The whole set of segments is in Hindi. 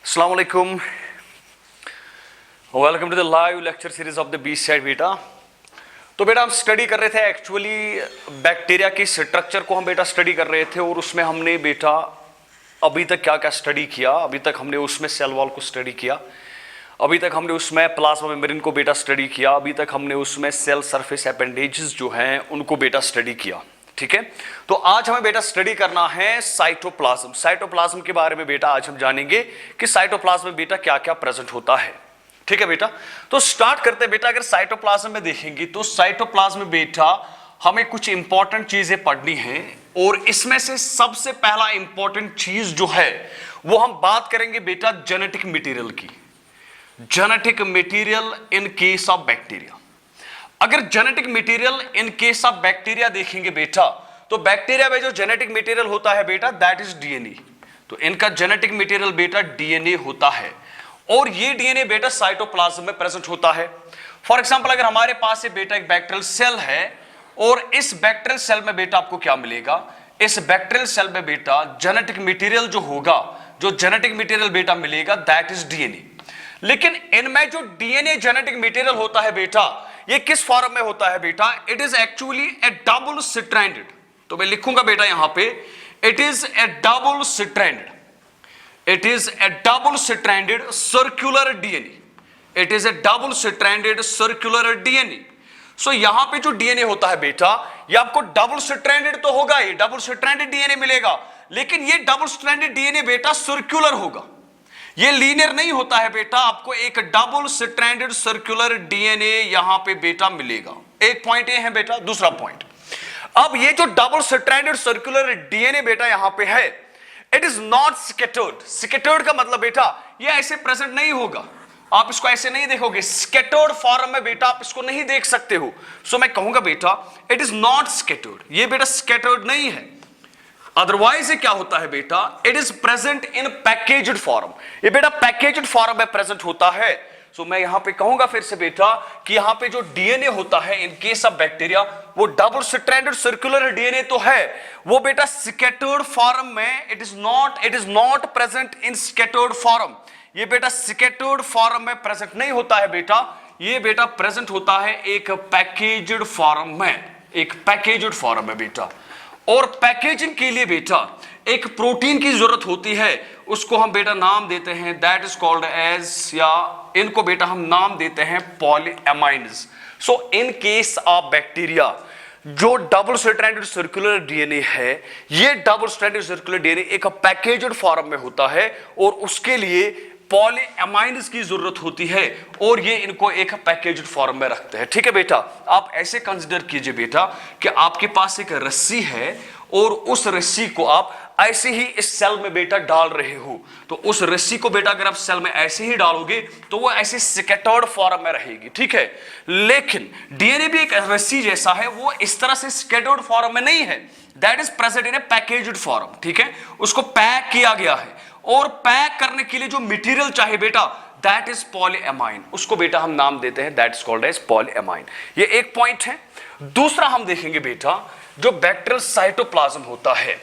अस्सलाम वालेकुम, welcome to the live lecture series of the B side बेटा। तो बेटा हम स्टडी कर रहे थे एक्चुअली बैक्टीरिया की स्ट्रक्चर को हम बेटा स्टडी कर रहे थे और उसमें हमने बेटा अभी तक क्या क्या स्टडी किया। अभी तक हमने उसमें सेल वॉल को स्टडी किया, अभी तक हमने उसमें प्लाज्मा मेम्ब्रेन को बेटा स्टडी किया, अभी तक हमने उसमें सेल सरफेस अपेंडेजेस जो हैं उनको बेटा स्टडी किया। ठीक है, तो आज हमें बेटा स्टडी करना है साइटोप्लाज्म। साइटोप्लाज्म के बारे में बेटा आज हम जानेंगे कि साइटोप्लाज्म में बेटा क्या क्या प्रेजेंट होता है। ठीक है बेटा, तो स्टार्ट करते हैं बेटा। अगर साइटोप्लाज्म में देखेंगे तो साइटोप्लाज्म में बेटा हमें कुछ इंपॉर्टेंट चीजें पढ़नी है और इसमें से सबसे पहला इंपॉर्टेंट चीज जो है वो हम बात करेंगे बेटा जेनेटिक मटेरियल की। Genetic material in case of bacteria. अगर genetic material in case of bacteria देखेंगे बेटा तो बैक्टीरिया में जो जेनेटिक मटेरियल होता है बेटा दैट इज डीएनए। तो इनका जेनेटिक मटेरियल बेटा डीएनए होता है और ये डीएनए बेटा साइटोप्लाज्म में प्रेजेंट होता है। फॉर एग्जांपल अगर हमारे पास ये बेटा एक बैक्टीरियल सेल है और इस बैक्टीरियल सेल में बेटा आपको क्या मिलेगा, इस बैक्टीरियल सेल में बेटा जेनेटिक मटेरियल जो होगा, जो जेनेटिक मटेरियल बेटा मिलेगा दैट इज डीएनए। लेकिन इनमें जो डीएनए जेनेटिक मटेरियल होता है बेटा ये किस फॉर्म में होता है बेटा, it is actually a double stranded. तो मैं लिखूंगा बेटा यहां पे it is a double stranded, it is a double stranded circular DNA, it is a double stranded circular DNA. So यहां पे जो डीएनए होता है बेटा ये आपको डबल स्ट्रैंडेड तो होगा, ये डबल स्ट्रैंडेड डीएनए मिलेगा, लेकिन ये डबल स्ट्रैंडेड डीएनए बेटा सर्कुलर होगा, ये लीनियर नहीं होता है बेटा। आपको एक डबल स्ट्रैंडेड सर्कुलर डीएनए यहां पे बेटा मिलेगा। एक पॉइंट ये है बेटा। दूसरा पॉइंट, अब ये जो डबल स्ट्रैंडेड सर्कुलर डीएनए बेटा यहां पे है it is not scattered. Scattered का मतलब बेटा ये ऐसे प्रेजेंट नहीं होगा, आप इसको ऐसे नहीं देखोगे, स्कैटर्ड फॉर्म में बेटा आप इसको नहीं देख सकते हो। सो मैं कहूंगा बेटा इट इज नॉट स्कैटर्ड, ये बेटा स्कैटर्ड नहीं है। अदरवाइज ये क्या होता है बेटा, it is present in packaged form, ये बेटा पैकेज्ड फॉर्म में प्रेजेंट होता है। सो मैं यहां पे कहूंगा फिर से बेटा कि यहां पे जो डीएनए होता है इन केस ऑफ बैक्टीरिया वो डबल स्ट्रैंडेड सर्कुलर डीएनए तो है, वो बेटा स्कैटर्ड फॉर्म में it is not present in scattered form, ये बेटा स्कैटर्ड फॉर्म में प्रेजेंट नहीं होता है बेटा, ये बेटा प्रेजेंट होता है एक पैकेज्ड फॉर्म में, एक पैकेज्ड फॉर्म में बेटा। और पैकेजिंग के लिए बेटा एक प्रोटीन की जरूरत होती है, उसको हम बेटा नाम देते हैं दैट इज कॉल्ड एज, या इनको बेटा हम नाम देते हैं पॉलीएमाइन्स। सो इन केस ऑफ बैक्टीरिया जो डबल स्ट्रैंडेड सर्कुलर डीएनए है, ये डबल स्ट्रैंडेड सर्कुलर डीएनए एक पैकेज्ड फॉर्म में होता है और उसके लिए पॉलीएमाइन्स की जरूरत होती है और ये इनको एक पैकेज्ड फॉर्म में रखते हैं। ठीक है बेटा, आप ऐसे कंसीडर कीजिए बेटा कि आपके पास एक रस्सी है और उस रस्सी को आप ऐसे ही इस सेल में बेटा डाल रहे हो, तो उस रस्सी को बेटा अगर आप सेल में ऐसे ही डालोगे तो वो ऐसे स्कैटर्ड फॉर्म में रहेगी। ठीक है, लेकिन डीएनए भी एक रस्सी जैसा है, वो इस तरह से स्कैटर्ड फॉर्म में नहीं है, that is present in A packaged form. ठीक है, उसको पैक किया गया है और पैक करने के लिए जो मटेरियल चाहिए बेटा दैट इज पॉलीएमाइन, उसको बेटा हम नाम देते हैं that is called as polyamine. ये एक पॉइंट है। दूसरा हम देखेंगे बेटा जो बैक्टीरियल साइटोप्लाज्म होता है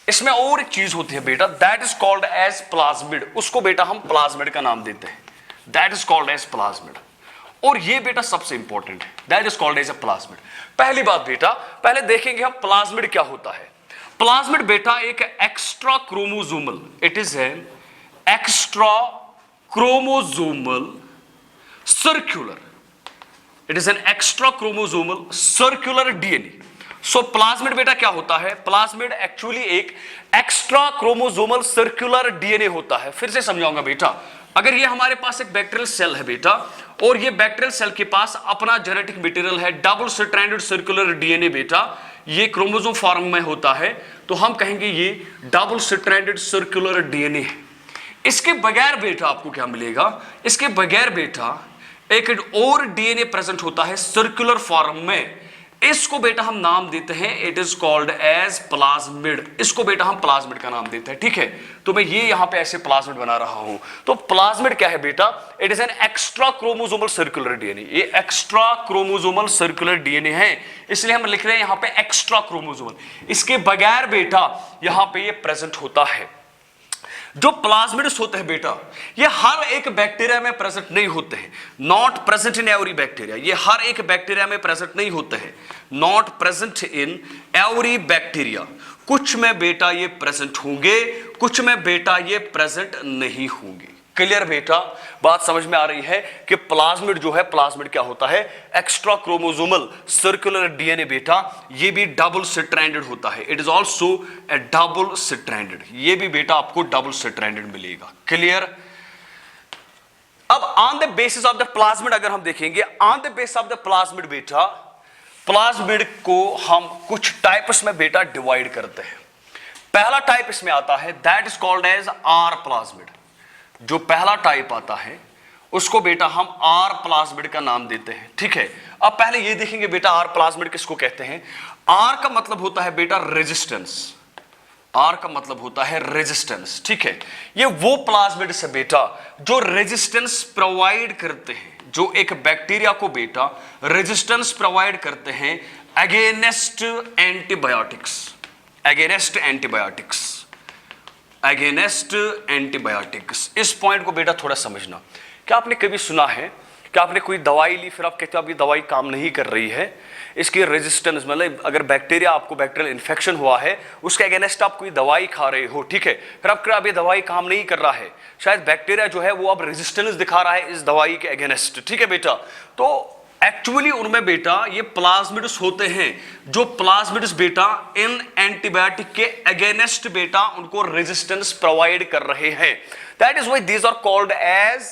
इसमें और एक चीज होती है बेटा that is called as plasmid, उसको बेटा हम प्लाज्मिड का नाम देते हैं, that is called as plasmid. और ये बेटा सबसे इंपॉर्टेंट है, that is called as a plasmid. पहली बात बेटा पहले देखेंगे हम प्लाज्मिड क्या होता है। प्लाज्मिड बेटा एक extra chromosomal, it is an extra chromosomal circular, it is an extra chromosomal circular DNA. So plasmid बेटा क्या होता है, प्लाज्मिड एक्चुअली एक एक्स्ट्रा क्रोमोसोमल सर्कुलर डीएनए होता है। फिर से समझाऊंगा बेटा, अगर ये हमारे पास एक बैक्टीरियल सेल है बेटा और ये बैक्टीरियल सेल के पास अपना जेनेटिक मटेरियल है डबल स्ट्रैंडेड सर्कुलर डीएनए बेटा, ये क्रोमोसोम फॉर्म में होता है, तो हम कहेंगे ये डबल स्ट्रैंडेड सर्कुलर डीएनए है। इसके बगैर बेटा आपको क्या मिलेगा, इसके बगैर बेटा एक और डीएनए प्रेजेंट होता है सर्कुलर फॉर्म में, इसको बेटा हम नाम देते हैं it is called as plasmid, इसको बेटा हम प्लाज्मिड का नाम देते हैं। ठीक है, तो मैं ये यहां पे ऐसे प्लाज्मिड बना रहा हूं। तो प्लाज्मिड क्या है बेटा, it is an extra chromosomal circular DNA, ये एक्स्ट्रा क्रोमोसोमल सर्कुलर डीएनए है, इसलिए हम लिख रहे हैं यहां पे एक्स्ट्रा क्रोमोसोमल। इसके बगैर बेटा यहां पे ये प्रेजेंट होता है। जो प्लाज्मिड्स होते हैं बेटा, ये हर एक बैक्टीरिया में प्रेजेंट नहीं होते हैं, not present in every bacteria, ये हर एक बैक्टीरिया में प्रेजेंट नहीं होते हैं, not present in every bacteria. कुछ में बेटा ये प्रेजेंट होंगे, कुछ में बेटा ये प्रेजेंट नहीं होंगे। क्लियर बेटा, बात समझ में आ रही है कि प्लाज्मिड जो है, प्लाज्मिड क्या होता है, एक्स्ट्रा क्रोमोसोमल सर्कुलर डीएनए बेटा, ये भी डबल स्ट्रैंडेड होता है, it is also a double stranded, ये भी बेटा आपको डबल स्ट्रैंडेड मिलेगा। क्लियर। अब on the basis of the plasmid अगर हम देखेंगे, on the basis of the plasmid बेटा, प्लाज्मिड को हम कुछ टाइप्स में बेटा डिवाइड करते हैं। पहला टाइप इसमें आता है, that is called as R plasmid. जो पहला टाइप आता है उसको बेटा हम आर प्लाज्मिड का नाम देते हैं। ठीक है, अब पहले ये देखेंगे बेटा आर प्लाज्मिड किसको कहते हैं। आर का मतलब होता है बेटा रेजिस्टेंस, आर का मतलब होता है रेजिस्टेंस। ठीक है, ये वो प्लाज्मिड से बेटा जो रेजिस्टेंस प्रोवाइड करते हैं, जो एक बैक्टीरिया को बेटा रेजिस्टेंस प्रोवाइड करते हैं against antibiotics, against antibiotics, against antibiotics. इस पॉइंट को बेटा थोड़ा समझना। क्या आपने कभी सुना है कि आपने कोई दवाई ली, फिर आप कहते हो अब ये दवाई काम नहीं कर रही है, इसकी रेजिस्टेंस, मतलब अगर बैक्टीरिया, आपको बैक्टीरियल इन्फेक्शन हुआ है, उसके अगेंस्ट आप कोई दवाई खा रहे हो, ठीक है, फिर आप अब ये दवाई काम नहीं कर रहा है, शायद बैक्टीरिया जो है वो अब रेजिस्टेंस दिखा रहा है इस दवाई के अगेंस्ट। ठीक है बेटा, तो एक्चुअली उनमें बेटा ये प्लाज्मिड्स होते हैं, जो प्लाज्मिड्स बेटा इन एंटीबायोटिक के अगेंस्ट बेटा उनको रेजिस्टेंस प्रोवाइड कर रहे हैं। That is why these are called as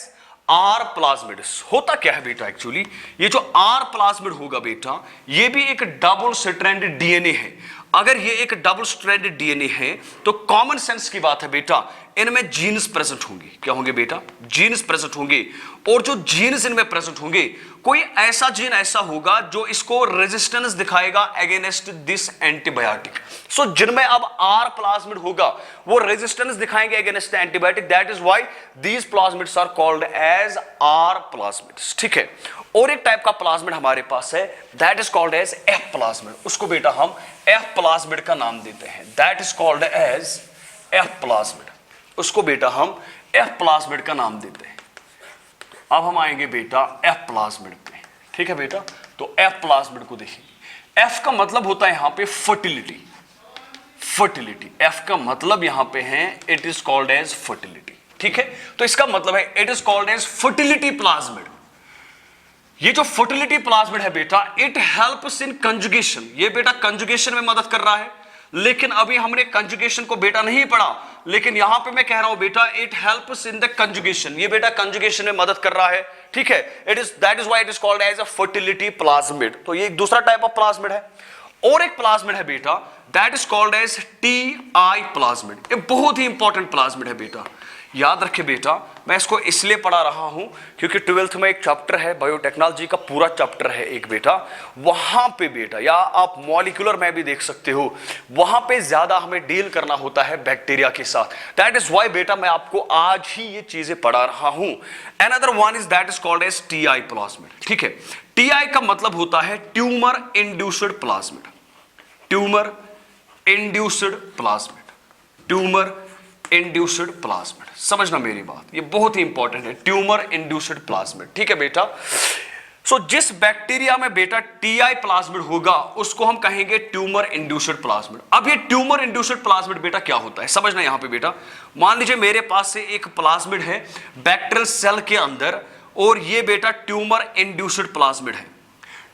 R plasmids. होता क्या है बेटा, एक्चुअली ये जो आर प्लाज्मिड होगा बेटा, ये भी एक डबल स्ट्रैंडेड डीएनए है। अगर ये एक डबल स्ट्रैंडेड डीएनए है तो कॉमन सेंस की बात है बेटा, इनमें जीन्स प्रेजेंट होंगे। क्या होंगे बेटा, जीन्स प्रेजेंट होंगे, और जो जीन्स इनमें प्रेजेंट होंगे, कोई ऐसा जीन ऐसा होगा जो इसको रेजिस्टेंस दिखाएगा अगेंस्ट दिस एंटीबायोटिक। सो जिनमें अब आर प्लाज्मिड होगा वो रेजिस्टेंस दिखाएंगे against antibiotic, that is why these plasmids are called as R plasmids. ठीक है, और एक टाइप का प्लाज्मिड हमारे पास है, that is called as F plasmid. उसको बेटा हम एफ प्लाज्मिड का नाम देते हैं, that is called as F plasmid. उसको बेटा हम एफ प्लाज्मिड का नाम देते हैं। अब हम आएंगे बेटा एफ प्लाज्मिड पे। ठीक है बेटा, तो एफ प्लाज्मिड को देखेंगे। एफ का मतलब होता है यहां पे फर्टिलिटी, फर्टिलिटी। एफ का मतलब यहां पे है, it is called as fertility. ठीक है, तो इसका मतलब है it is called as fertility plasmid. ये जो फर्टिलिटी प्लाज्मिड है बेटा, इट हेल्प्स इन कंजुगेशन। ये बेटा कंजुगेशन में मदद कर रहा है, लेकिन अभी हमने कंजुगेशन को बेटा नहीं पढ़ा, लेकिन यहां पे मैं कह रहा हूं बेटा it helps in the conjugation. ये बेटा कंजुगेशन में मदद कर रहा है। ठीक है, it is, that is why it is called as a fertility plasmid. तो ये एक दूसरा टाइप ऑफ प्लाज्मिड है। और एक प्लाज्मिड है बेटा, that is called as Ti plasmid. ये बहुत ही इंपॉर्टेंट प्लाज्मिड है बेटा, याद रखे बेटा। मैं इसको इसलिए पढ़ा रहा हूं क्योंकि 12th में एक चैप्टर है, बायोटेक्नोलॉजी का पूरा चैप्टर है एक बेटा, वहां पे बेटा, या आप मॉलिक्यूलर में भी देख सकते हो, वहां पे ज्यादा हमें डील करना होता है बैक्टीरिया के साथ। दैट इज व्हाई बेटा मैं आपको आज ही ये चीजें पढ़ा रहा हूं। Another one is that is called as Ti plasmid. ठीक है, टीआई का मतलब होता है tumour induced plasmid, tumour induced plasmid, tumour induced plasmid. समझना मेरी बात, ये बहुत ही इंपॉर्टेंट है, ट्यूमर इंड्यूस्ड प्लाज्मिड। ठीक है बेटा, सो जिस बैक्टीरिया में बेटा टीआई प्लाज्मिड होगा उसको हम कहेंगे ट्यूमर इंड्यूस्ड प्लाज्मिड। अब ये ट्यूमर इंड्यूस्ड प्लाज्मिड बेटा क्या होता है, समझना यहां पे बेटा। मान लीजिए मेरे पास से एक प्लाज्मिड है बैक्टीरियल सेल के अंदर, और ये बेटा ट्यूमर इंड्यूस्ड प्लाज्मिड है।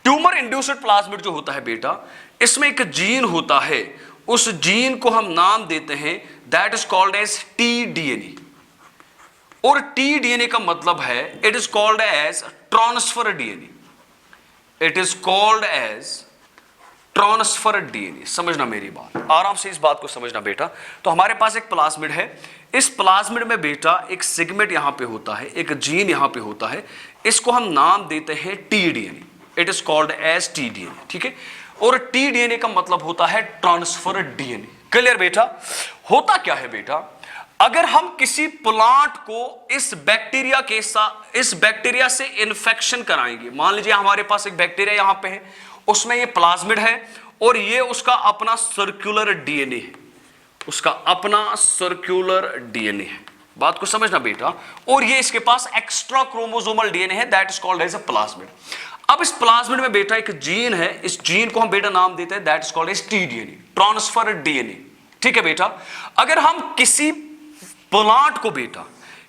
ट्यूमर इंड्यूस्ड प्लाज्मिड जो होता है बेटा, इसमें एक जीन होता है, उस जीन को हम नाम देते हैं, that is called as T DNA. और टी-डीएनए का मतलब है, it is called as transfer DNA, it is called as transfer DNA. समझना मेरी बात, आराम से इस बात को समझना बेटा। तो हमारे पास एक प्लाज्मिड है, इस प्लाज्मिड में बेटा एक सेगमेंट यहां पे होता है, एक जीन यहां पे होता है, इसको हम नाम देते हैं T DNA, it is called as T DNA. ठीक है, और टी-डीएनए का मतलब होता है ट्रांसफर डीएनए। क्लियर बेटा, होता क्या है बेटा, अगर हम किसी प्लांट को इस बैक्टीरिया के साथ, इस बैक्टीरिया से इन्फेक्शन कराएंगे, मान लीजिए हमारे पास एक बैक्टीरिया यहां पे है, उसमें ये प्लाज्मिड है और ये उसका अपना सर्कुलर डीएनए है, उसका अपना सर्कुलर डीएनए है, बात को समझना बेटा। और ये इसके पास एक्स्ट्रा क्रोमोसोमल डीएनए है, that is called as a plasmid. अब इस प्लाज्मिड में बेटा एक जीन है, इस जीन को हम बेटा नाम देते हैं, that is called as T DNA, transfer DNA. ठीक है बेटा। अगर हम किसी प्लांट को बेटा,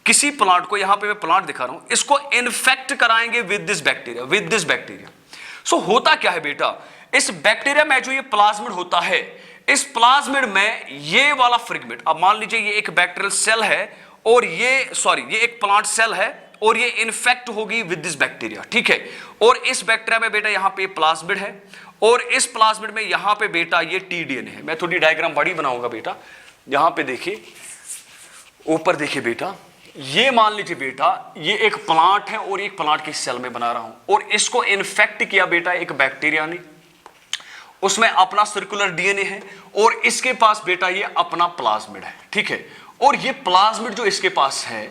किसी प्लांट को, यहां पे मैं प्लांट दिखा रहा हूं, इसको इन्फेक्ट कराएंगे विद दिस बैक्टीरिया, सो होता क्या है बेटा, इस बैक्टीरिया में जो ये प्लाज्मिड होता है, इस प्लाज्मिड में ये वाला फ्रेगमेंट, अब मान लीजिए ये एक बैक्टीरियल सेल है और ये एक प्लांट सेल है और ये इन्फेक्ट होगी विद दिस बैक्टीरिया, ठीक है। और इस बैक्टीरिया में बेटा यहां पे प्लाज्मिड है और इस प्लाज्मिड में यहां पे बेटा ये टीडीएनए है। मैं थोड़ी डायग्राम बड़ी बनाऊंगा बेटा, यहां पे देखिए, ऊपर देखिए बेटा, ये मान लीजिए बेटा ये एक प्लांट है और एक प्लांट के सेल में बना रहा हूं और इसको इन्फेक्ट किया बेटा एक बैक्टीरिया ने, उसमें अपना सर्कुलर डीएनए है और इसके पास बेटा ये अपना प्लाज्मिड है, ठीक है। और ये प्लाज्मिड जो इसके पास है,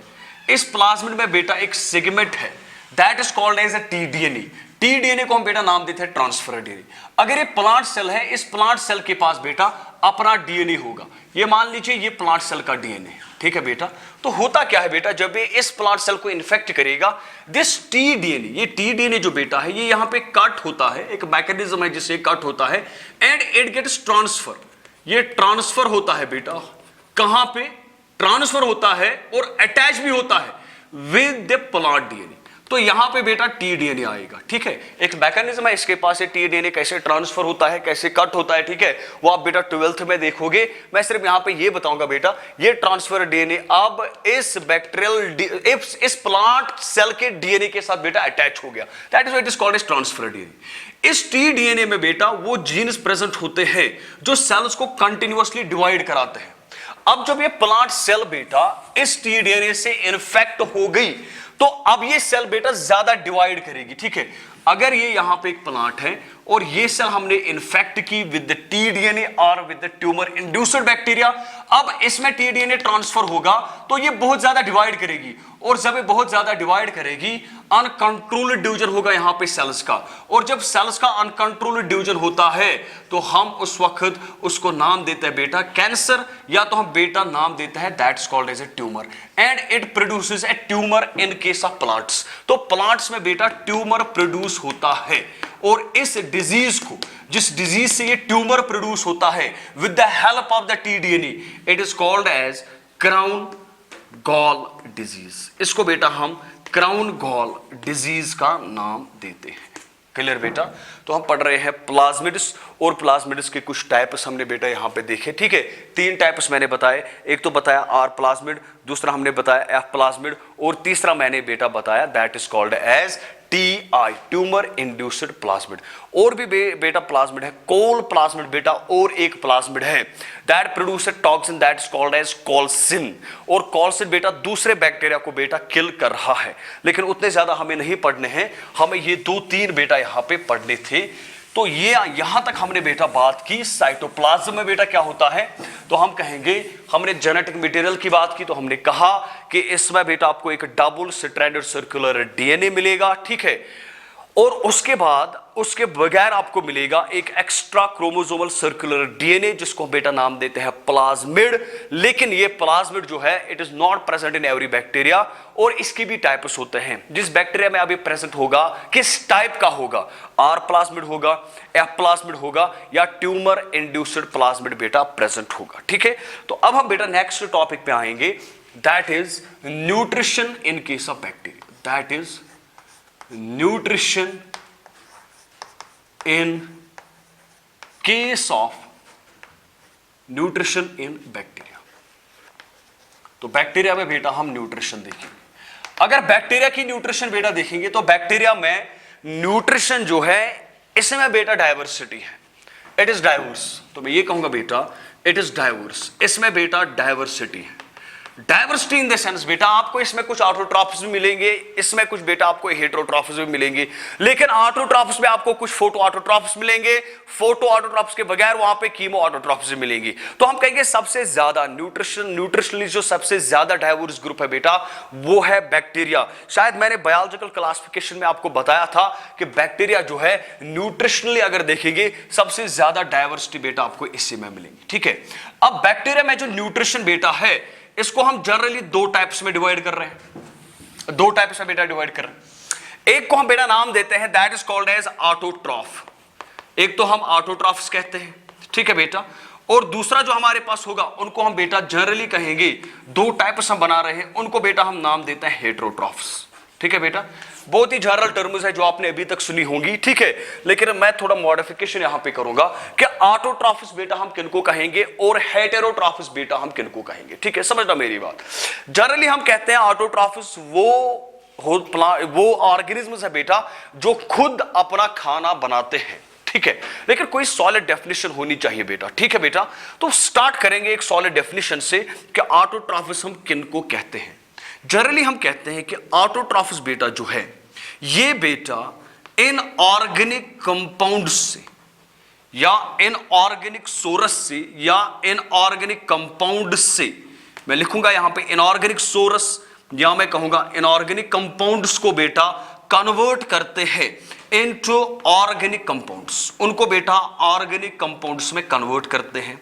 इस प्लाज्मिड में बेटा एक सेगमेंट है, that is called as a TDNA. TDNA को हम बेटा नाम देते हैं ट्रांसफर डीएनए। अगर ये प्लांट सेल है, इस प्लांट सेल के पास बेटा अपना डीएनए होगा, ये मान लीजिए ये प्लांट सेल का डीएनए, ठीक है बेटा। तो होता क्या है बेटा, जब ये इस प्लांट सेल को इन्फेक्ट करेगा, दिस टीडीएनए, ये टीडीएनए जो बेटा है ये यहां पे कट होता है, एक मैकेनिज्म है जिससे कट होता है एंड इट गेट्स ट्रांसफर। ये ट्रांसफर होता है बेटा, कहां पे ट्रांसफर होता है और अटैच भी होता है विद द प्लांट डीएनए। तो यहां पे बेटा टीडीएनए आएगा, ठीक है। एक मैकेनिज्म है इसके पास, टीडीएनए कैसे ट्रांसफर होता है, कैसे कट होता है, ठीक है, वो आप बेटा 12th में देखोगे। मैं सिर्फ यहां पे ये बताऊंगा बेटा, ये ट्रांसफर डीएनए अब इस बैक्टीरियल इस प्लांट सेल के डीएनए के साथ बेटा अटैच हो गया, that is what is called as transfer DNA. इस टीडीएनए में बेटा वो जीन्स प्रेजेंट होते हैं जो सेल्स को कंटिन्यूअसली डिवाइड कराते हैं। अब जब ये प्लांट सेल बेटा इस टीडीएनए से इन्फेक्ट हो गई तो अब ये सेल बेटा ज्यादा डिवाइड करेगी, ठीक है। अगर ये यहां पे एक प्लांट है और ये सेल हमने इन्फेक्ट की विद द टीडीएनए और with the tumour induced bacteria, अब इसमें टीडीएनए ट्रांसफर होगा तो ये बहुत ज्यादा डिवाइड करेगी और जब ये बहुत ज्यादा डिवाइड करेगी, अनकंट्रोल्ड डिवीजन होगा यहां पे सेल्स का। और जब सेल्स का अनकंट्रोल्ड डिवीजन होता है तो हम उस वक्त उसको नाम देते हैं बेटा कैंसर, या तो हम बेटा नाम देते हैं that's called as a tumour and it produces a tumour in case of plants. तो प्लांट्स में बेटा ट्यूमर प्रोड्यूस होता है और इस डिजीज को, जिस डिजीज से ये ट्यूमर प्रोड्यूस होता है with the help of the TDNA, it is called as crown gall disease. इसको बेटा हम क्राउन गॉल डिजीज का नाम देते हैं। क्लियर बेटा। तो हम पढ़ रहे हैं प्लाज्मिड्स, और प्लाज्मिड्स के कुछ टाइप्स हमने बेटा यहां पे देखे, ठीक है। 3 टाइप्स मैंने बताए, एक तो बताया आर प्लाज्मिड, दूसरा हमने बताया एफ प्लाज्मिड, और तीसरा मैंने बेटा बताया that is called as Ti, tumour induced plasmid. और भी बेटा प्लाज्मिड है, कोल प्लाज्मिड बेटा, और एक प्लाज्मिड है that produce toxin that is called as colicin. और कॉल्सिन बेटा दूसरे बैक्टीरिया को बेटा किल कर रहा है, लेकिन उतने ज्यादा हमें नहीं पढ़ने हैं, हमें ये 2-3 बेटा यहां पे पढ़ने थे। तो ये यहां तक हमने बेटा बात की। साइटोप्लाज्म में बेटा क्या होता है, तो हम कहेंगे, हमने जेनेटिक मटेरियल की बात की तो हमने कहा कि इसमें बेटा आपको एक डबल स्ट्रैंडेड सर्कुलर डीएनए मिलेगा, ठीक है। और उसके बाद उसके बगैर आपको मिलेगा एक एक्स्ट्रा क्रोमोसोमल सर्कुलर डीएनए जिसको बेटा नाम देते हैं प्लाज्मिड। लेकिन ये प्लाज्मिड जो है it is not present in every bacteria, और इसकी भी टाइप्स होते हैं। जिस बैक्टीरिया में अभी प्रेजेंट होगा किस टाइप का होगा, आर प्लाज्मिड होगा, एफ प्लाज्मिड होगा, या ट्यूमर इंड्यूस्ड प्लाज्मिड बेटा प्रेजेंट होगा, ठीक है। तो अब हम बेटा नेक्स्ट टॉपिक पे आएंगे, that is nutrition in case of bacteria, that is nutrition in case of nutrition in bacteria। तो बैक्टीरिया में बेटा हम न्यूट्रिशन देखेंगे। अगर बैक्टीरिया की न्यूट्रिशन बेटा देखेंगे तो बैक्टीरिया में न्यूट्रिशन जो है इसमें बेटा डाइवर्सिटी है, इट इज डाइवर्स। तो मैं ये कहूंगा बेटा इट इज डाइवर्स, इसमें बेटा डाइवर्सिटी है। डाइवर्सिटी इन द सेंस बेटा आपको इसमें कुछ ऑटोट्रॉफ्स भी मिलेंगे, इसमें कुछ बेटा आपको हेटेरोट्रॉफ्स भी मिलेंगे, लेकिन ऑटोट्रॉफ्स में आपको कुछ फोटो ऑटोट्रॉफ्स मिलेंगे, फोटो ऑटोट्रॉफ्स के बगैर वहां पे कीमो ऑटोट्रॉफ्स भी मिलेंगी। तो हम कहेंगे सबसे ज्यादा न्यूट्रिशनली जो सबसे ज्यादा डाइवर्स ग्रुप है बेटा वो है बैक्टीरिया। शायद मैंने बायोलॉजिकल क्लासिफिकेशन में आपको बताया था कि बैक्टीरिया जो है न्यूट्रिशनली अगर देखेंगे सबसे ज्यादा डाइवर्सिटी बेटा आपको इसी में मिलेंगी। ठीक है, अब बैक्टीरिया में जो न्यूट्रिशन बेटा है इसको हम जनरली दो टाइप्स में डिवाइड कर रहे हैं, दो टाइप्स में बेटा डिवाइड कर रहे हैं। एक को हम बेटा नाम देते हैं that is called as autotroph, एक तो हम ऑटोट्रॉफ्स कहते हैं, ठीक है बेटा, और दूसरा जो हमारे पास होगा उनको हम बेटा जनरली कहेंगे, दो टाइप्स हम बना रहे हैं उनको बेटा हम नाम देते हैं हेटेरोट्रॉफ्स। ठीक है बेटा, बहुत ही जनरल टर्म्स है जो आपने अभी तक सुनी होंगी, ठीक है, लेकिन मैं थोड़ा मॉडिफिकेशन यहां पे करूंगा कि ऑटोट्रॉफ्स बेटा हम किनको कहेंगे और हेटेरोट्रॉफ्स बेटा हम किनको कहेंगे। ठीक है, समझना मेरी बात। जनरली हम कहते हैं ऑटोट्रॉफ्स वो ऑर्गेनिज्म्स है बेटा जो खुद अपना खाना बनाते हैं। ठीक है, लेकिन कोई सॉलिड डेफिनेशन होनी चाहिए बेटा। ठीक है बेटा, तो स्टार्ट करेंगे एक सॉलिड डेफिनेशन से कि ऑटोट्रॉफ्स हम किनको कहते हैं। जनरली हम कहते हैं कि ऑटोट्रॉफ्स बेटा जो है ये बेटा इनऑर्गेनिक कंपाउंड से या इनऑर्गेनिक सोर्स से या इनऑर्गेनिक कंपाउंड से, मैं लिखूंगा यहां पे इनऑर्गेनिक सोर्स या मैं कहूंगा इनऑर्गेनिक कंपाउंड्स को बेटा कन्वर्ट करते हैं इनटू ऑर्गेनिक कंपाउंड्स, उनको बेटा ऑर्गेनिक कंपाउंड्स में कन्वर्ट करते हैं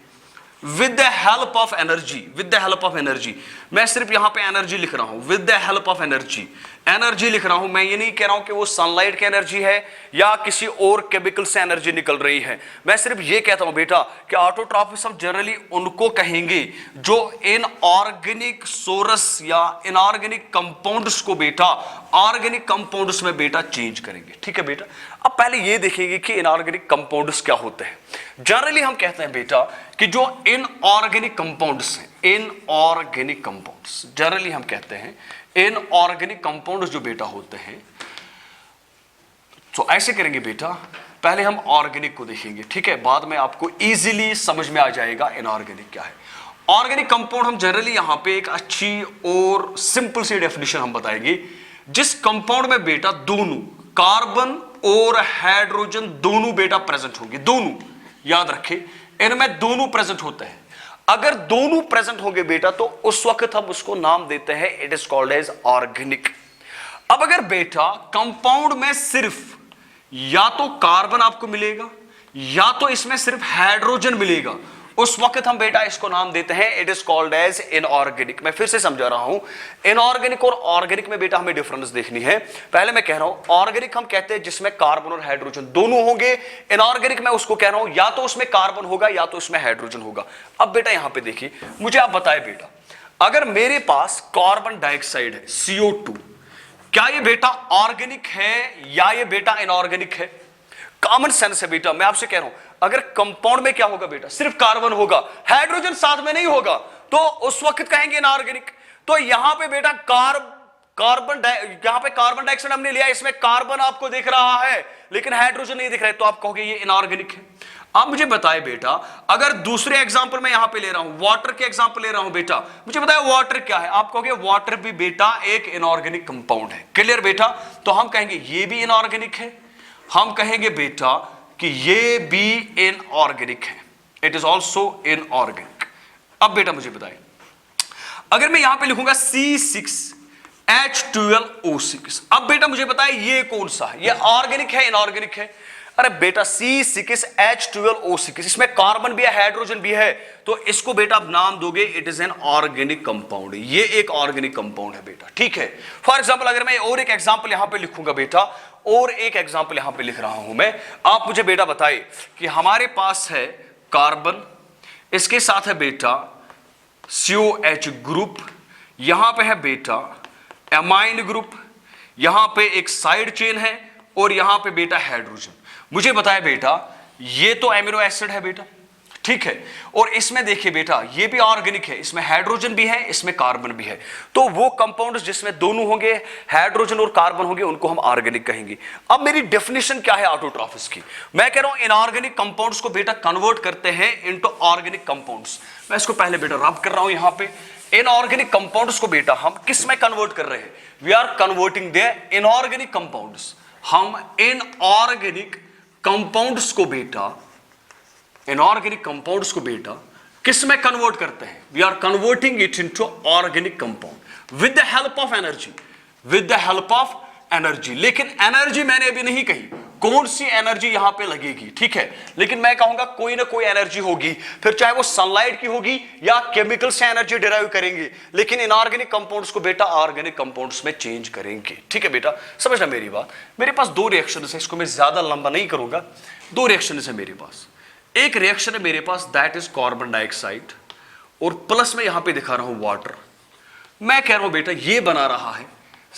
with the help of energy. With the help of energy, मैं सिर्फ यहां पे एनर्जी लिख रहा हूं, with the help of energy, energy लिख रहा हूं। मैं ये नहीं कह रहा हूं कि वो सनलाइट की एनर्जी है या किसी और केमिकल से एनर्जी निकल रही है, मैं सिर्फ ये कहता हूं बेटा कि ऑटोट्रॉफ्स हम जनरली उनको कहेंगे जो इनऑर्गेनिक सोर्स या इनऑर्गेनिक कंपाउंड्स को बेटा ऑर्गेनिक कंपाउंड्स में बेटा चेंज करेंगे। ठीक है बेटा, अब पहले ये देखेंगे कि इनऑर्गेनिक कंपाउंड्स क्या होते हैं। जनरली हम कहते हैं बेटा कि जो इनऑर्गेनिक कंपाउंड्स हैं, इनऑर्गेनिक कंपाउंड्स जनरली हम कहते हैं इनऑर्गेनिक कंपाउंड्स जो बेटा होते हैं, तो ऐसे करेंगे बेटा, पहले हम ऑर्गेनिक को देखेंगे। ठीक है, बाद में आपको इजीली समझ में आ जाएगा इनऑर्गेनिक क्या है। ऑर्गेनिक कंपाउंड हम जनरली यहां पे एक अच्छी और सिंपल सी डेफिनेशन हम बताएंगे, जिस कंपाउंड में बेटा दोनों कार्बन और हाइड्रोजन दोनों बेटा प्रेजेंट होंगे, दोनों याद रखें इनमें दोनों प्रेजेंट होते हैं। अगर दोनों प्रेजेंट होंगे बेटा तो उस वक्त हम उसको नाम देते हैं it is called as organic. अब अगर बेटा कंपाउंड में सिर्फ या तो कार्बन आपको मिलेगा या तो इसमें सिर्फ हाइड्रोजन मिलेगा, उस वक्त हम बेटा इसको नाम देते हैं it is called as inorganic. मैं फिर से समझा रहा हूं, इनऑर्गेनिक और ऑर्गेनिक में बेटा हमें डिफरेंस देखनी है। पहले मैं कह रहा हूं ऑर्गेनिक हम कहते हैं जिसमें कार्बन और हाइड्रोजन दोनों होंगे, इनऑर्गेनिक मैं उसको कह रहा हूं या तो उसमें कार्बन होगा या तो उसमें हाइड्रोजन होगा। अब बेटा यहां पे देखिए, मुझे आप बताएं बेटा, अगर मेरे पास कार्बन डाइऑक्साइड है CO2, क्या ये बेटा ऑर्गेनिक है या ये बेटा इनऑर्गेनिक है? कॉमन सेंस है बेटा, मैं आपसे कह रहा हूं अगर कंपाउंड में क्या होगा बेटा, सिर्फ कार्बन होगा, हाइड्रोजन साथ में नहीं होगा, तो उस वक्त कहेंगे इनऑर्गेनिक। तो यहां पे बेटा यहां पे कार्बन डाइऑक्साइड हमने लिया, इसमें कार्बन आपको दिख रहा है लेकिन हाइड्रोजन नहीं दिख रहा है, तो आप कहोगे ये इनऑर्गेनिक है। आप मुझे बताए बेटा, अगर दूसरे एग्जांपल मैं यहां पे ले रहा हूं, वाटर के एग्जांपल ले रहा हूं बेटा, मुझे बताए वाटर क्या है, आप कहोगे वाटर भी बेटा एक इनऑर्गेनिक कंपाउंड है। क्लियर बेटा, तो हम कहेंगे ये भी इनऑर्गेनिक है, हम कहेंगे बेटा कि ये भी इनऑर्गेनिक है, इट इज ऑल्सो इनऑर्गेनिक। अब बेटा मुझे बताए, अगर मैं यहां पे लिखूंगा C6H12O6, अब बेटा मुझे बताए ये कौन सा है, ये ऑर्गेनिक है इनऑर्गेनिक है? अरे बेटा C6H12O6, इसमें कार्बन भी है हाइड्रोजन भी है, तो इसको बेटा आप नाम दोगे it is an organic compound, ये एक ऑर्गेनिक कंपाउंड है बेटा। ठीक है, फॉर एग्जांपल अगर मैं और एक एग्जांपल यहां पे लिखूंगा बेटा, और एक एग्जांपल यहां पे लिख रहा हूं मैं, आप मुझे बेटा बताइए कि हमारे पास है कार्बन, इसके साथ है बेटा COH ग्रुप, यहां पे है बेटा एमाइन ग्रुप, यहां पे एक साइड चेन है और यहां पे बेटा हाइड्रोजन। मुझे बताए बेटा ये तो एमिनो एसिड है बेटा, ठीक है। और इसमें देखिए बेटा, ये भी ऑर्गेनिक है, इसमें हाइड्रोजन भी है, इसमें कार्बन भी है। तो वो कंपाउंड्स जिसमें दोनों होंगे, हाइड्रोजन और कार्बन होंगे, उनको हम ऑर्गेनिक कहेंगे। अब मेरी डेफिनेशन क्या है ऑटोट्रॉफिस की? मैं कह रहा हूं इनऑर्गेनिक कंपाउंड्स को बेटा कन्वर्ट करते हैं इनटू ऑर्गेनिक कंपाउंड्स। मैं इसको पहले बेटा रब कर रहा हूं यहां पे। इनऑर्गेनिक कंपाउंड्स को बेटा हम किस में कन्वर्ट कर रहे हैं? We are converting the inorganic compounds. हम इनऑर्गेनिक कंपाउंड्स को बेटा, इनऑर्गेनिक कंपाउंड्स को बेटा किस में कन्वर्ट करते हैं? We are converting it into organic compound with the help of energy, with the help of energy. लेकिन एनर्जी मैंने अभी नहीं कही, कौन सी एनर्जी यहां पे लगेगी, ठीक है। लेकिन मैं कहूंगा कोई ना कोई एनर्जी होगी, फिर चाहे वो सनलाइट की होगी या केमिकल से एनर्जी डिराइव करेंगे, लेकिन इनऑर्गेनिक कंपाउंड्स को बेटा ऑर्गेनिक कंपाउंड्स में चेंज करेंगे, ठीक है बेटा। समझना मेरी बात। मेरे पास दो रिएक्शन है, इसको मैं ज्यादा लंबा नहीं करूंगा। दो रिएक्शन है मेरे पास। एक रिएक्शन है मेरे पास, दैट इज कार्बन डाइऑक्साइड, और प्लस में यहां पे दिखा रहा हूं वाटर। मैं कह रहा हूं बेटा ये बना रहा है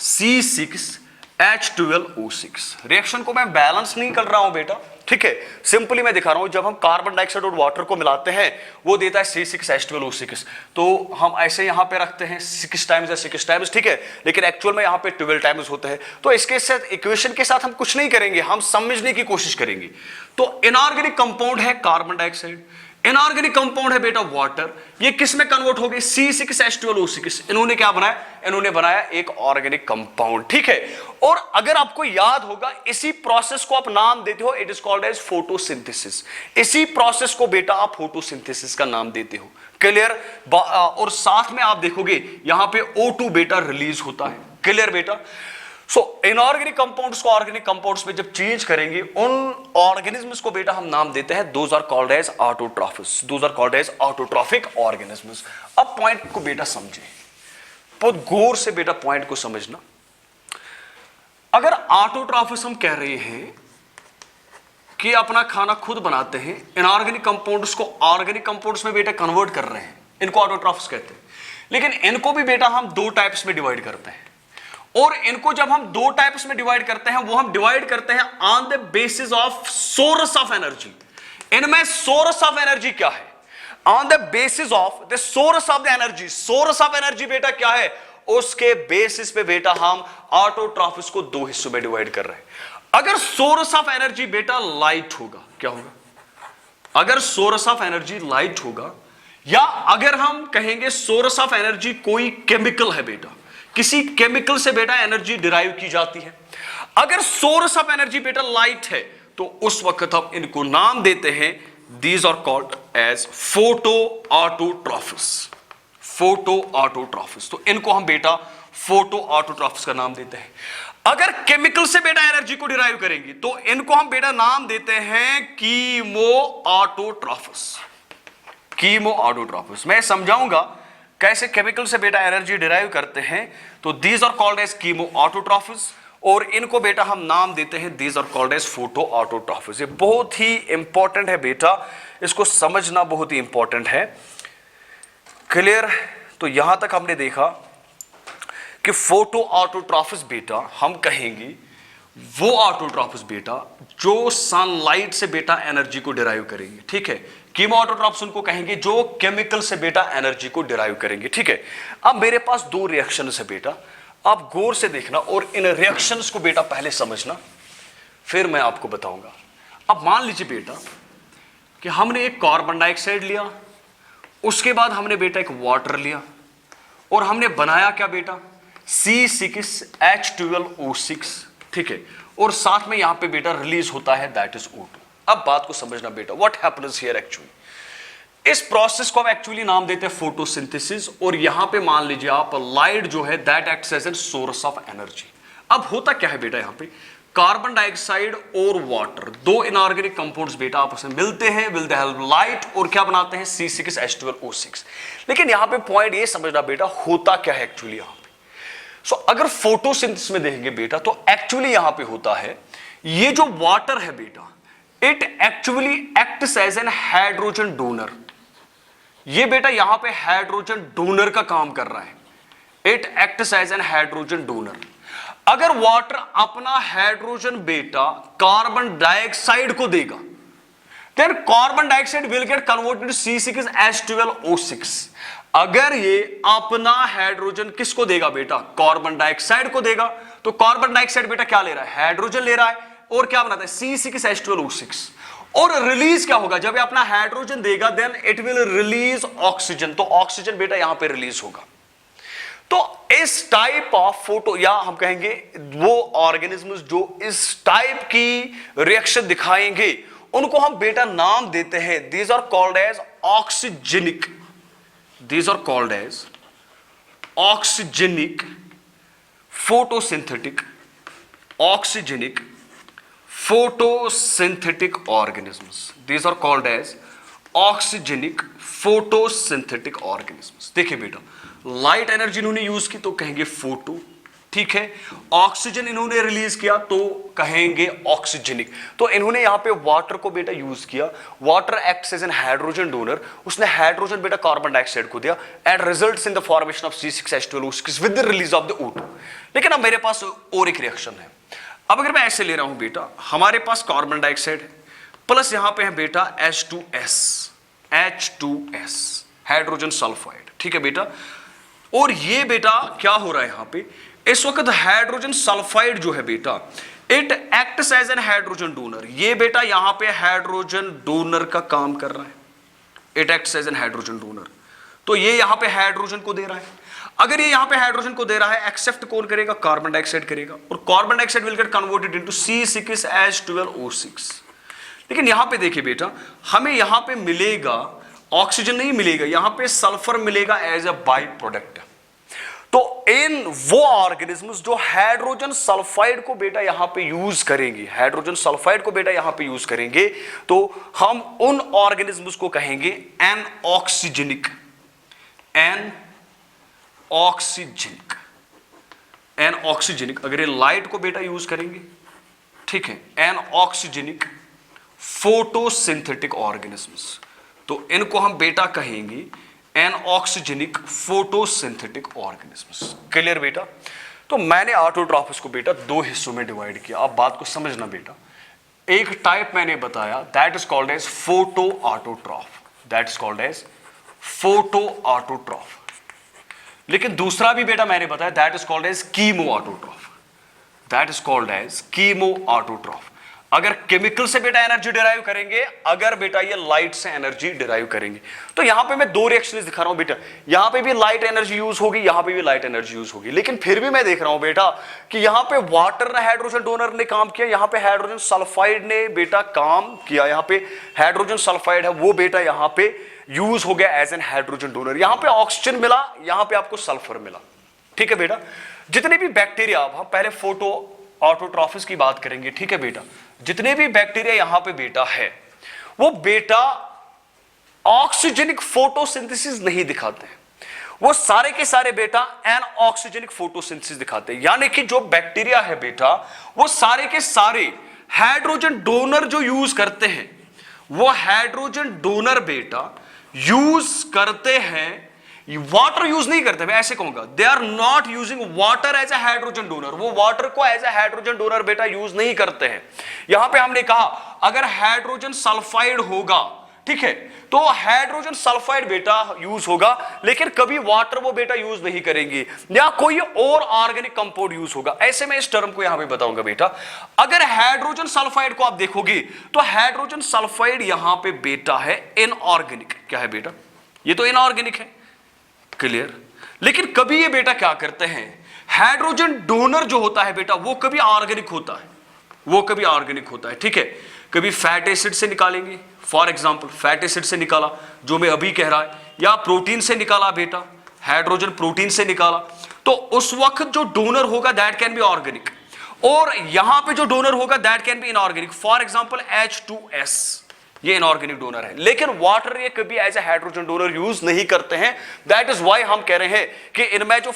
C6H12O6। रिएक्शन को मैं बैलेंस नहीं कर रहा हूं बेटा, ठीक है। सिंपली मैं दिखा रहा हूं, जब हम कार्बन डाइऑक्साइड और वाटर को मिलाते हैं वो देता है C6H12O6। तो हम ऐसे यहां पे रखते हैं 6 टाइम्स या 6 टाइम्स, ठीक है, लेकिन एक्चुअल में यहां पे 12 टाइम्स होते हैं। तो इसके साथ इक्वेशन के साथ हम कुछ नहीं करेंगे, हम समझने की कोशिश करेंगे। तो इनऑर्गेनिक कंपाउंड है कार्बन डाइऑक्साइड, इनऑर्गेनिक कंपाउंड है बेटा वाटर। ये किस में कन्वर्ट हो गई? C6H12O6। इन्होंने क्या बनाया? इन्होंने बनाया एक ऑर्गेनिक कंपाउंड, ठीक है। और अगर आपको याद होगा, इसी प्रोसेस को आप नाम देते हो, it is called as photosynthesis. इसी प्रोसेस को बेटा आप फोटोसिंथेसिस का नाम देते हो, क्लियर। और साथ में आप देखोगे यहां पे O2 बेटा रिलीज होता है, क्लियर बेटा। सो इनऑर्गेनिक कंपाउंड्स को ऑर्गेनिक कंपाउंड्स में जब चेंज करेंगे, उन ऑर्गेनिजम्स को बेटा हम नाम देते हैं, those are called as autotrophs, those are called as autotrophic organisms. अब पॉइंट को बेटा समझे, बहुत गौर से बेटा पॉइंट को समझना। अगर ऑटोट्रॉफिस हम कह रहे हैं कि अपना खाना खुद बनाते हैं, इनऑर्गेनिक कंपाउंड्स को ऑर्गेनिक कंपाउंड्स में बेटा कन्वर्ट कर रहे हैं, इनको ऑटोट्रॉफिस कहते हैं। लेकिन इनको भी बेटा हम दो टाइप्स में डिवाइड करते हैं, और इनको जब हम दो टाइप्स में डिवाइड करते हैं, वो हम डिवाइड करते हैं on the basis of source of energy. इनमें सोर्स ऑफ एनर्जी क्या है? On the basis of the source of the energy. Source of energy बेटा क्या है? उसके बेसिस पे बेटा हम ऑटोट्रॉफिस को दो हिस्सों में डिवाइड कर रहे हैं। अगर सोर्स ऑफ एनर्जी बेटा लाइट होगा, क्या होगा? अगर सोर्स ऑफ एनर्जी लाइट होगा, या अगर हम कहेंगे सोर्स ऑफ एनर्जी कोई केमिकल है बेटा, किसी केमिकल से बेटा एनर्जी डिराइव की जाती है। अगर सोर्स ऑफ एनर्जी बेटा लाइट है, तो उस वक्त हम इनको नाम देते हैं, these are called as photoautotrophs. Photoautotrophs, तो इनको हम बेटा फोटो ऑटोट्रॉफिस का नाम देते हैं। अगर केमिकल से बेटा एनर्जी को डिराइव करेंगे, तो इनको हम बेटा नाम देते हैं कीमो ऑटोट्रॉफिस। कीमो ऑटोट्रॉफिस मैं समझाऊंगा कैसे केमिकल से बेटा एनर्जी डिराइव करते हैं। तो these are called as chemoautotrophs, और इनको बेटा हम नाम देते हैं, these are called as photoautotrophs. ये बहुत ही इंपॉर्टेंट है बेटा, इसको समझना बहुत ही इंपॉर्टेंट है, क्लियर। तो यहां तक हमने देखा कि फोटो ऑटोट्रॉफिस बेटा हम कहेंगे वो ऑटोट्रॉफिस बेटा जो सनलाइट से बेटा एनर्जी को डिराइव करेंगे, ठीक है। कीमो ऑटोट्रॉफिस उनको कहेंगे जो केमिकल से बेटा एनर्जी को डिराइव करेंगे, ठीक है। अब मेरे पास दो रिएक्शंस है बेटा, आप गौर से देखना और इन रिएक्शंस को बेटा पहले समझना, फिर मैं आपको बताऊंगा। अब मान लीजिए बेटा कि हमने एक कार्बन डाइऑक्साइड लिया, उसके बाद हमने बेटा एक वाटर लिया, और हमने बनाया क्या बेटा? C6H12O6, ठीक है। और साथ में यहां पे बेटा रिलीज होता है, दैट इज O2। अब बात को समझना बेटा, व्हाट हैपेंस हियर एक्चुअली। इस प्रोसेस को हम एक्चुअली नाम देते हैं फोटोसिंथेसिस, और यहां पे मान लीजिए आप लाइट जो है that acts as an source of energy. अब होता क्या है बेटा, यहां पे कार्बन डाइऑक्साइड और वाटर, दो इनऑर्गेनिक कंपाउंड्स बेटा आपस में मिलते हैं विद द हेल्प लाइट, और क्या बनाते हैं? C6H12O6। लेकिन यहां पे पॉइंट ये समझना बेटा, होता क्या है एक्चुअली यहां पे। सो अगर फोटोसिंथेसिस में देखेंगे बेटा, तो एक्चुअली यहां पे होता है, ये जो वाटर है बेटा, it actually acts as an hydrogen donor. ये बेटा यहां पे हाइड्रोजन डोनर का काम कर रहा है, it acts as an hydrogen donor. अगर वाटर अपना हाइड्रोजन बेटा कार्बन डाइऑक्साइड को देगा, then carbon dioxide will get converted to C6H12O6। अगर ये अपना हाइड्रोजन किसको देगा बेटा, कार्बन डाइऑक्साइड को देगा, तो कार्बन डाइऑक्साइड बेटा क्या ले रहा है, हाइड्रोजन ले रहा है और क्या बनाता है C6H12O6। और रिलीज क्या होगा, जब ये अपना हाइड्रोजन देगा then it will release oxygen, तो ऑक्सीजन बेटा यहां पे रिलीज होगा। तो इस टाइप ऑफ फोटो, या हम कहेंगे वो ऑर्गेनिज्म्स जो इस टाइप की रिएक्शन दिखाएंगे उनको हम बेटा नाम देते हैं, these are called as oxygenic, these are called as oxygenic photosynthetic, oxygenic photosynthetic organisms. These are called as oxygenic photosynthetic organisms. देखिए बेटा, लाइट एनर्जी इन्होंने यूज की तो कहेंगे फोटो, ठीक है, ऑक्सीजन इन्होंने रिलीज किया तो कहेंगे ऑक्सीजेनिक। तो इन्होंने यहां पे वाटर को बेटा यूज किया, water acts as an hydrogen donor, उसने हाइड्रोजन बेटा कार्बन डाइऑक्साइड को दिया and results in the formation of C6H12O6 with the release of the O2। लेकिन अब मेरे पास और एक रिएक्शन है। अब अगर मैं ऐसे ले रहा हूं बेटा, हमारे पास कार्बन डाइऑक्साइड है प्लस यहां पे है बेटा H2S हाइड्रोजन सल्फाइड, ठीक है बेटा। और ये बेटा क्या हो रहा है यहां पे, इस वक्त हाइड्रोजन सल्फाइड जो है बेटा it acts as an hydrogen donor, ये बेटा यहां पे हाइड्रोजन डोनर का काम कर रहा है, it acts as an hydrogen donor. तो ये यहां पे हाइड्रोजन को दे रहा है, अगर ये यहां पे हाइड्रोजन को दे रहा है एक्सेप्ट कौन करेगा, कार्बन डाइऑक्साइड करेगा, और carbon dioxide will get converted into C6H12O6। लेकिन यहां पे देखिए बेटा, हमें यहां पे मिलेगा ऑक्सीजन नहीं मिलेगा, यहां पे सल्फर मिलेगा एज अ बाई प्रोडक्ट। तो इन वो ऑर्गेनिज्म्स जो हाइड्रोजन सल्फाइड को बेटा यहां पे यूज करेंगे, हाइड्रोजन सल्फाइड को बेटा यहां पे यूज करेंगे, तो हम उन ऑर्गेनिज्म्स को कहेंगे anoxygenic, anoxygenic, anoxygenic. अगर ये लाइट को बेटा यूज करेंगे, ठीक है, एन ऑक्सीजेनिक फोटोसिंथेटिक ऑर्गेनिज्म्स, तो इनको हम बेटा कहेंगे anoxygenic photosynthetic organisms. Clear बेटा। तो मैंने ऑटोट्रॉफ्स को बेटा दो हिस्सों में डिवाइड किया, आप बात को समझना बेटा। एक टाइप मैंने बताया that is called as photoautotroph, that is called as photoautotroph. लेकिन दूसरा भी बेटा मैंने बताया that is called as chemoautotroph, that is called as chemoautotroph. अगर केमिकल से बेटा एनर्जी डिराइव करेंगे, अगर बेटा ये लाइट से एनर्जी डिराइव करेंगे, तो यहां पे मैं दो रिएक्शंस दिखा रहा हूं बेटा, यहां पे भी लाइट एनर्जी यूज होगी, यहां पे भी लाइट एनर्जी यूज होगी। लेकिन फिर भी मैं देख रहा हूं बेटा कि यहां पे वाटर ने हाइड्रोजन डोनर ने काम किया, यहां पे हाइड्रोजन सल्फाइड ने बेटा काम किया, यहां पे हाइड्रोजन सल्फाइड है वो बेटा यहां पे यूज हो गया एज एन हाइड्रोजन डोनर। यहां पे ऑक्सीजन मिला, यहां पे आपको सल्फर मिला, ठीक है बेटा। जितने भी बैक्टीरिया, अब हम पहले फोटो ऑटोट्रॉफिस की बात करेंगे, ठीक है बेटा। जितने भी बैक्टीरिया यहां पे बेटा है वो बेटा ऑक्सीजेनिक फोटोसिंथेसिस नहीं दिखाते हैं, वो सारे के सारे बेटा एन ऑक्सीजेनिक फोटोसिंथेसिस दिखाते हैं। यानी कि जो बैक्टीरिया है बेटा वो सारे के सारे हाइड्रोजन डोनर जो यूज करते हैं, वो हाइड्रोजन डोनर बेटा यूज करते हैं, वाटर यूज नहीं करते। मैं ऐसे कहूंगा they are not using water as a hydrogen donor, वो वाटर को एज ए हाइड्रोजन डोनर बेटा यूज नहीं करते हैं। यहां पे हमने कहा अगर हाइड्रोजन सल्फाइड होगा, ठीक है, तो हाइड्रोजन सल्फाइड बेटा यूज होगा, लेकिन कभी वाटर वो बेटा यूज नहीं करेंगे, या कोई और ऑर्गेनिक कंपाउंड यूज होगा। ऐसे में इस टर्म को यहां पे बताऊंगा बेटा। अगर हाइड्रोजन सल्फाइड को आप देखोगे तो हाइड्रोजन सल्फाइड यहां पे बेटा है इनऑर्गेनिक। क्या है बेटा, ये तो इनऑर्गेनिक है, क्लियर। लेकिन कभी ये बेटा क्या करते हैं, हाइड्रोजन डोनर जो होता है बेटा वो कभी ऑर्गेनिक होता है, वो कभी ऑर्गेनिक होता है, ठीक है। कभी फैट एसिड से निकालेंगे, फॉर एग्जांपल फैट एसिड से निकाला जो मैं अभी कह रहा है, या प्रोटीन से निकाला बेटा, हाइड्रोजन प्रोटीन से निकाला, तो उस वक्त जो डोनर होगा दैट कैन बी ऑर्गेनिक, और यहां पे जो डोनर होगा that can be inorganic. For example H2S, ये इनऑर्गेनिक डोनर है, लेकिन वाटर ये कभी as a hydrogen donor use नहीं करते हैं। दैट इज व्हाई हम कह रहे हैं कि इनमें जो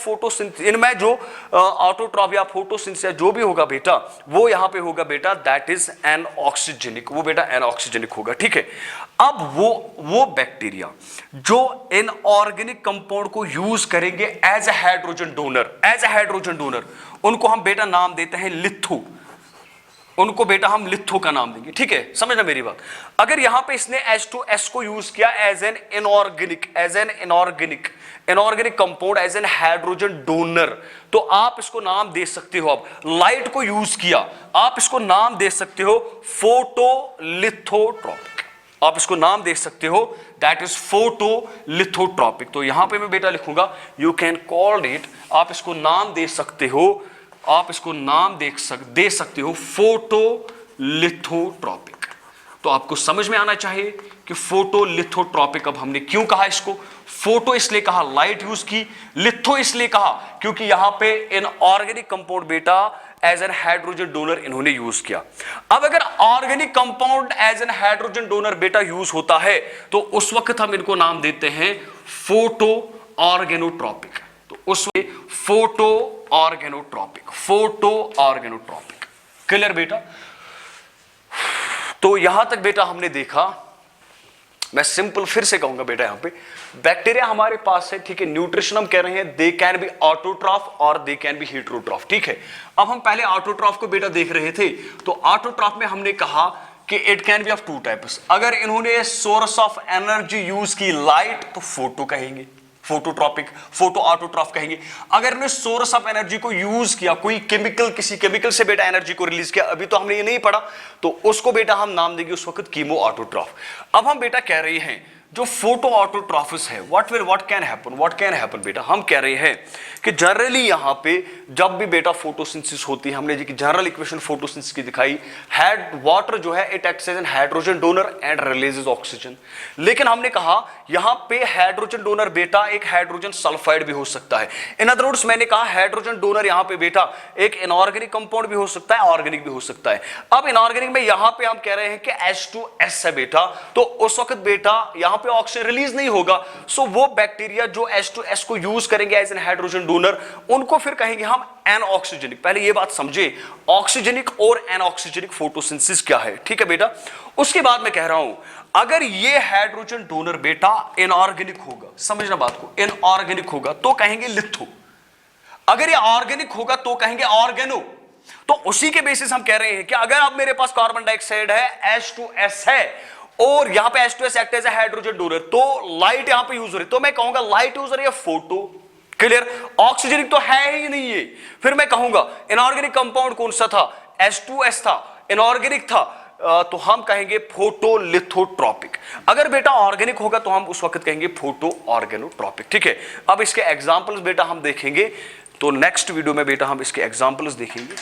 इनमें जो ऑटोट्रॉफ या फोटोसिंथेसिस जो भी होगा बेटा वो यहां पे होगा बेटा दैट इज एन ऑक्सीजेनिक, वो बेटा एन ऑक्सीजेनिक होगा, ठीक है। अब वो बैक्टीरिया जो इनऑर्गेनिक कंपाउंड को यूज करेंगे as a hydrogen donor, as a hydrogen donor, उनको हम बेटा नाम देते हैं लिथो, उनको बेटा हम लिथो का नाम देंगे, ठीक है, समझना मेरी बात। अगर यहां पे इसने H2S को यूज किया as an inorganic compound, as an hydrogen donor, तो आप इसको नाम दे सकते हो। अब लाइट को यूज किया, आप इसको नाम दे सकते हो फोटोलिथोट्रॉपिक, आप इसको नाम दे सकते हो, दैट इज फोटोलिथोट्रॉपिक। तो यहां पे मैं बेटा लिखूंगा यू कैन कॉल इट, आप इसको नाम दे सकते हो, आप इसको नाम दे सकते हो फोटोलिथोट्रॉपिक। तो आपको समझ में आना चाहिए कि फोटोलिथोट्रॉपिक, अब हमने क्यों कहा इसको, फोटो इसलिए कहा लाइट यूज की, लिथो इसलिए कहा क्योंकि यहां पे इनऑर्गेनिक कंपाउंड बेटा एज एन हाइड्रोजन डोनर इन्होंने यूज किया। अब अगर organic compound as an hydrogen donor बेटा यूज होता है तो उस वक्त हम इनको नाम देते हैं फोटो ऑर्गेनोट्रॉपिक। तो उस फोटो ऑर्गेनोट्रॉपिक, क्लियर बेटा। तो यहां तक बेटा हमने देखा, मैं सिंपल फिर से कहूंगा बेटा, यहां पे बैक्टीरिया हमारे पास है, ठीक है, न्यूट्रिशन हम कह रहे हैं, दे कैन बी ऑटोट्रॉफ और दे कैन बी हेटेरोट्रॉफ, ठीक है। अब हम पहले ऑटोट्रॉफ को बेटा देख रहे थे, तो ऑटोट्रॉफ में हमने कहा कि it can be of two types. अगर इन्होंने सोर्स ऑफ एनर्जी यूज की लाइट तो फोटो कहेंगे, फोटोट्रॉपिक, फोटो ऑटोट्रॉफ कहेंगे। अगर इन्होंने सोर्स ऑफ एनर्जी को यूज किया, कोई केमिकल, किसी केमिकल से बेटा एनर्जी को रिलीज किया, अभी तो हमने ये नहीं पढ़ा, तो उसको बेटा हम नाम देंगे उस वक्त कीमो ऑटोट्रॉफ। अब हम बेटा कह रहे हैं जो फोटो ऑटोट्रॉफिस है, व्हाट कैन हैपन बेटा, हम कह रहे हैं कि जनरली यहां पे जब भी बेटा फोटोसिंथेसिस होती है, हमने जी जनरल इक्वेशन फोटोसिंथेसिस की दिखाई, वाटर जो है it acts as an hydrogen donor and releases oxygen. लेकिन हमने कहा यहां पे हाइड्रोजन डोनर बेटा एक हाइड्रोजन सल्फाइड भी हो सकता है। इन अदर वर्ड्स मैंने कहा हाइड्रोजन डोनर यहां पे बेटा एक इनऑर्गेनिक कंपाउंड भी हो सकता है, ऑर्गेनिक भी हो सकता है। अब इनऑर्गेनिक में यहां पे हम कह रहे हैं कि H2S है बेटा, तो उस वक्त बेटा यहां पे ऑक्सीजन रिलीज नहीं होगा, सो वो बैक्टीरिया जो H2S को यूज करेंगे एज एन हाइड्रोजन डोनर, उनको फिर कहेंगे हम एनऑक्सीजेनिक। पहले ये बात समझे, ऑक्सीजेनिक और एनऑक्सीजेनिक फोटोसिंथेसिस क्या है, ठीक है बेटा। उसके बाद मैं कह रहा हूं अगर ये हाइड्रोजन डोनर बेटा इनऑर्गेनिक होगा, समझना बात को, इनऑर्गेनिक होगा तो कहेंगे लिथो, अगर ये ऑर्गेनिक होगा तो कहेंगे ऑर्गेनो। तो उसी के बेसिस हम कह रहे हैं कि अगर अब मेरे पास कार्बन डाइऑक्साइड है, H2S है, और यहां पे H2S act as a hydrogen donor, तो लाइट यहां पे यूज हो रही, तो मैं कहूंगा लाइट यूज हो रही है फोटो, क्लियर। ऑक्सीजनिक तो है ही नहीं है, फिर मैं कहूंगा इनऑर्गेनिक कंपाउंड कौन सा था, H2S था, इनऑर्गेनिक था, तो हम कहेंगे फोटोलिथोट्रॉपिक। अगर बेटा ऑर्गेनिक होगा तो हम उस वक्त कहेंगे फोटो ऑर्गेनोट्रॉपिक, ठीक है। अब इसके एग्जांपल्स बेटा हम देखेंगे, तो नेक्स्ट वीडियो में बेटा हम इसके एग्जांपल्स देखेंगे।